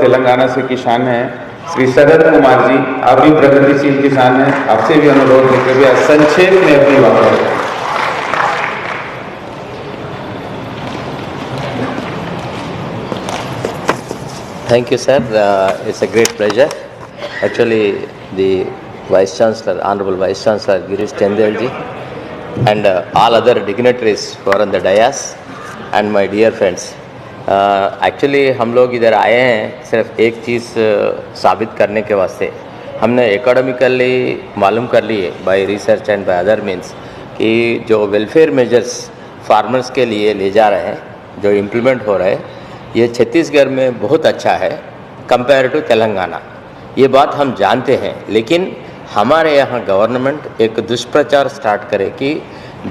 तेलंगाना से किसान हैं, श्री शरद कुमार जी, आप भी प्रगतिशील किसान हैं, आपसे भी अनुरोध है कि संक्षेप में अपनी बात करें। Thank you, sir. It's a great pleasure. Actually, the Vice Chancellor, Honorable Vice Chancellor Girish Chandel ji, and all other dignitaries who are on the dais, and my dear friends. Actually, हम लोग इधर आए हैं सिर्फ एक चीज़ साबित करने के वास्ते। हमने एकेडमिकली मालूम कर लिए bye research and by other means कि जो वेलफेयर मेजर्स फार्मर्स के लिए ले जा रहे हैं, जो इम्प्लीमेंट हो रहे हैं, ये छत्तीसगढ़ में बहुत अच्छा है कंपेयर टू तेलंगाना। ये बात हम जानते हैं, लेकिन हमारे यहाँ गवर्नमेंट एक दुष्प्रचार स्टार्ट करे कि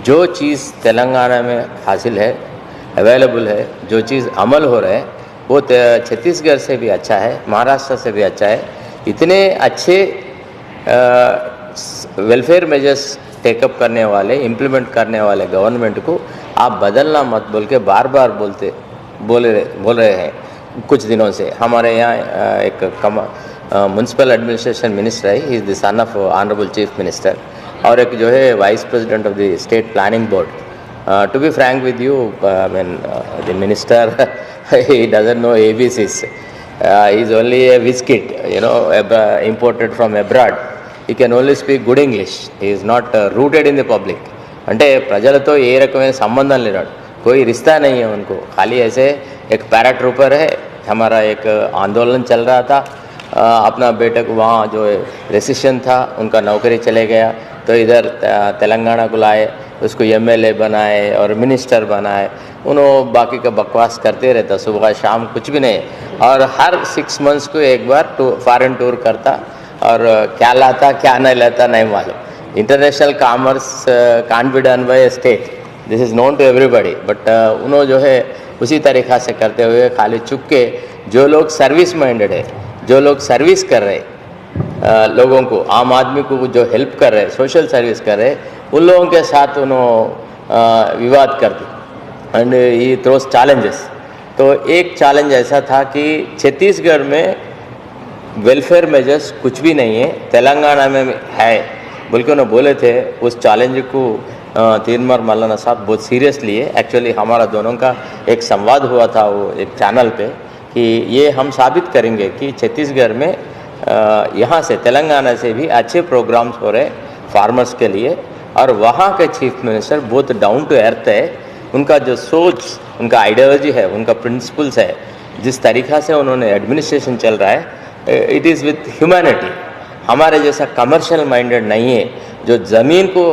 जो चीज़ तेलंगाना में हासिल है, अवेलेबल है, जो चीज़ अमल हो रहा है वो छत्तीसगढ़ से भी अच्छा है, महाराष्ट्र से भी अच्छा है। इतने अच्छे वेलफेयर मेजर्स टेकअप करने वाले, इम्प्लीमेंट करने वाले गवर्नमेंट को आप बदलना मत बोल के बार बार बोल रहे हैं कुछ दिनों से। हमारे यहाँ एक म्यूनसिपल एडमिनिस्ट्रेशन मिनिस्टर है, he is the son of honourable chief minister, और एक जो है vice president of the state planning board. To be frank with you, I mean the minister he doesn't know ABCs. He is only a whiz kid, you know, imported from abroad. He can only speak good English. He is not rooted in the public. అంటే ప్రజలతో ఏ రకమైన సంబంధం లేనాడు, कोई रिश्ता नहीं है उनको, खाली ऐसे एक पैराट्रूपर है। हमारा एक आंदोलन चल रहा था, अपना बेटे को वहाँ जो रेसिशन था उनका नौकरी चले गया, तो इधर तेलंगाना को लाए, उसको MLA बनाए और मिनिस्टर बनाए। उन्होंने बाकी का बकवास करते रहता, सुबह शाम कुछ भी नहीं, और हर 6 मंथ्स को एक बार फॉरेन टूर करता, और क्या लाता क्या नहीं लाता नहीं मालूम। International commerce can't be done by state, this is known to everybody, but उन्होंने जो है उसी तरीक़ा से करते हुए खाली चुप के जो लोग सर्विस माइंडेड है, जो लोग सर्विस कर रहे लोगों को, आम आदमी को जो हेल्प कर रहे, सोशल सर्विस कर रहे, उन लोगों के साथ उन्होंने विवाद कर दी एंड ये थ्रोस चैलेंजेस। तो एक चैलेंज ऐसा था कि छत्तीसगढ़ में वेलफेयर मेजर्स कुछ भी नहीं है, तेलंगाना में है बोल के उन्होंने बोले थे। उस चैलेंज को तीनमार मल्लाना साहब बहुत सीरियस लिए। एक्चुअली हमारा दोनों का एक संवाद हुआ था वो एक चैनल पे कि ये हम साबित करेंगे कि छत्तीसगढ़ में यहाँ से तेलंगाना से भी अच्छे प्रोग्राम्स हो रहे फार्मर्स के लिए, और वहाँ के चीफ मिनिस्टर बहुत डाउन टू अर्थ है। उनका जो सोच, उनका आइडियोलॉजी है, उनका प्रिंसिपल्स है, जिस तरीक़ा से उन्होंने एडमिनिस्ट्रेशन चल रहा है, इट इज़ विथ ह्यूमैनिटी। हमारे जैसा कमर्शियल माइंडेड नहीं है। जो ज़मीन को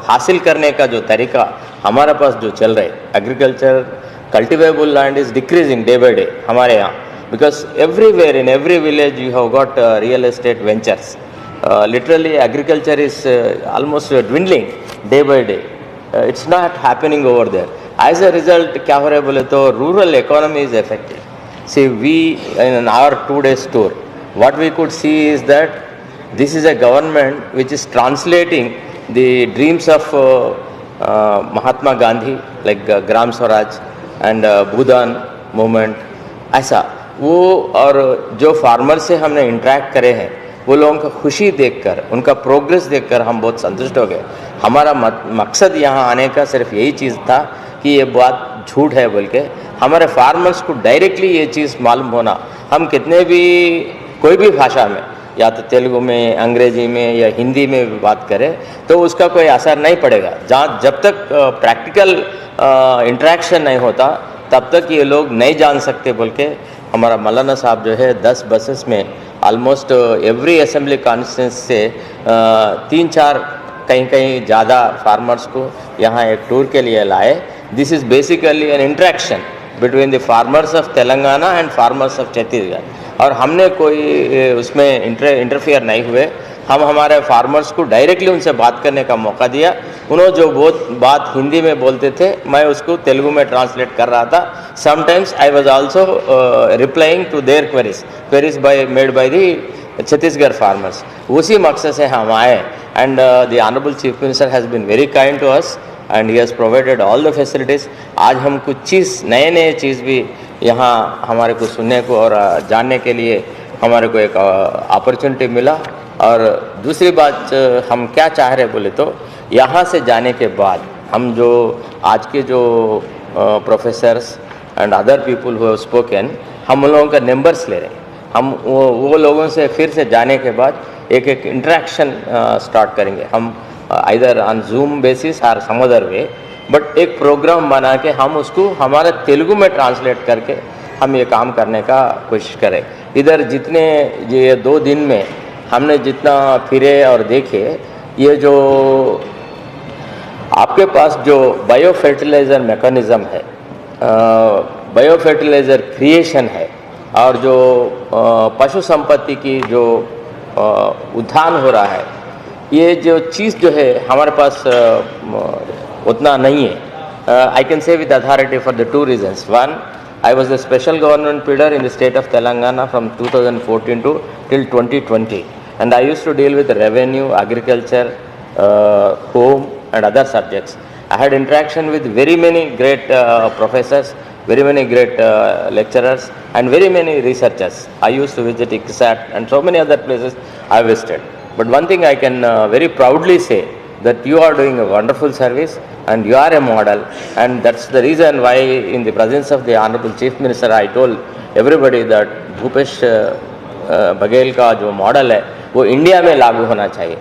हासिल करने का जो तरीका हमारे पास जो चल रहा है, agriculture cultivable land is decreasing day by day हमारे यहाँ, because everywhere in every village you have got real estate ventures. Literally agriculture is almost dwindling day by day, it's not happening over there. As a result क्या हो रहा है बोले तो rural economy is affected। See, we in our 2 days tour, what we could see is that this is a government which is translating the dreams of Mahatma Gandhi, like Gram Swaraj and Bhudan movement, ऐसा वो। और जो farmer से हमने interact करे हैं, वो लोगों का खुशी देखकर, उनका प्रोग्रेस देखकर हम बहुत संतुष्ट हो गए। हमारा मकसद यहाँ आने का सिर्फ यही चीज़ था कि ये बात झूठ है बोल के हमारे फार्मर्स को डायरेक्टली ये चीज़ मालूम होना। हम कितने भी कोई भी भाषा में, या तो तेलुगु में, अंग्रेजी में या हिंदी में भी बात करें तो उसका कोई असर नहीं पड़ेगा। जब तक प्रैक्टिकल इंटरेक्शन नहीं होता तब तक ये लोग नहीं जान सकते बोल के हमारा मौलाना साहब जो है 10 बसेस में ऑलमोस्ट एवरी असेंबली कॉन्स्टिट्यूंसी से 3-4 कहीं कहीं ज़्यादा फार्मर्स को यहाँ एक टूर के लिए लाए। This is basically N interaction between the farmers of Telangana and farmers of Chhattisgarh. और हमने कोई उसमें इंटरफियर नहीं हुए। हम हमारे फार्मर्स को डायरेक्टली उनसे बात करने का मौका दिया। उन्होंने जो बहुत बात हिंदी में बोलते थे, मैं उसको तेलुगु में ट्रांसलेट कर रहा था। Sometimes I was also replying to their queries made by the Chhattisgarh farmers. उसी मकसद से हम आए and the honourable chief minister has been very kind to us and he has provided all the facilities. आज हम कुछ चीज़ नए चीज़ भी यहाँ हमारे को सुनने को और जानने के लिए हमारे को एक अपॉर्चुनिटी मिला। और दूसरी बात हम क्या चाह रहे बोले तो यहाँ से जाने के बाद हम जो आज के जो professors and other people who have spoken, हम उन लोगों का नंबर्स ले रहे हैं। हम वो लोगों से फिर से जाने के बाद एक इंटरेक्शन स्टार्ट करेंगे। हम आइदर ऑन जूम बेसिस और सम अदर वे, बट एक प्रोग्राम बना के हम उसको हमारे तेलुगु में ट्रांसलेट करके हम ये काम करने का कोशिश करें। इधर जितने ये 2 दिन में हमने जितना फिरे और देखे, ये जो आपके पास जो बायो फर्टिलाइज़र मैकेनिज़्म है, बायो फर्टिलाइज़र क्रिएशन है, और जो पशु संपत्ति की जो उत्थान हो रहा है, ये जो चीज़ जो है हमारे पास उतना नहीं है। I can say with authority for the 2 reasons. One, I was the special government pleader in the state of Telangana from 2014 to till 2020, and I used to deal with revenue, agriculture, home and other subjects. I had interaction with very many great professors, very many great lecturers and very many researchers. I used to visit ICSAT and so many other places I visited. But one thing I can very proudly say, that you are doing a wonderful service and you are a model, and that's the reason why in the presence of the Honorable Chief Minister I told everybody that Bhupesh Baghel का जो model है वो India में लागू होना चाहिए।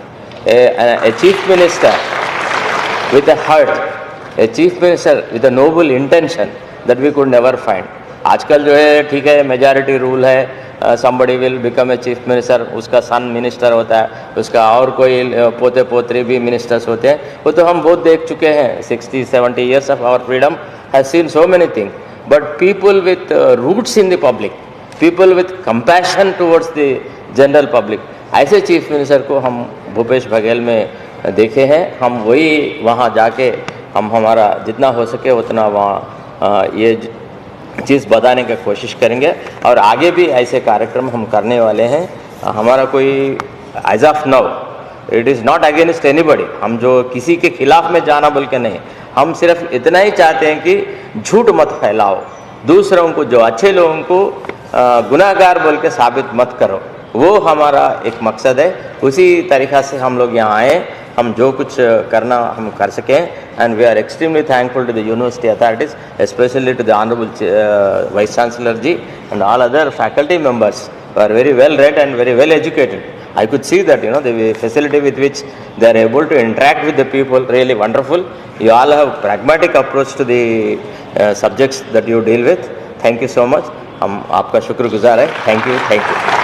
A chief minister with a heart, a chief minister with a noble intention that we could never find. आजकल जो है ठीक है मेजॉरिटी रूल है, somebody will become a chief minister, उसका सन मिनिस्टर होता है, उसका और कोई पोते पोतरे भी मिनिस्टर्स होते हैं, वो तो हम बहुत देख चुके हैं। 60-70 years of our freedom has seen so many things, but people with roots in the public, people with compassion towards the general public, ऐसे चीफ मिनिस्टर को हम भूपेश बघेल में देखे हैं। हम वही वहाँ जाके हम हमारा जितना हो सके उतना वहाँ ये चीज़ बताने की कोशिश करेंगे, और आगे भी ऐसे कार्यक्रम हम करने वाले हैं। हमारा कोई as of now it is not against anybody, हम जो किसी के खिलाफ में जाना बोल के नहीं, हम सिर्फ इतना ही चाहते हैं कि झूठ मत फैलाओ, दूसरों को जो अच्छे लोगों को गुनाहगार बोल के साबित मत करो, वो हमारा एक मकसद है। उसी तरीक़ा से हम लोग यहाँ आए, हम जो कुछ करना हम कर सकें, and we are extremely thankful to the university authorities, specially to the honourable vice chancellor ji and all other faculty members who are very well read and very well educated. I could see that, the facility with which they are able to interact with the people, really wonderful. You all have pragmatic approach to the subjects that you deal with. Thank you so much. हम आपका शुक्रगुजार है। Thank you.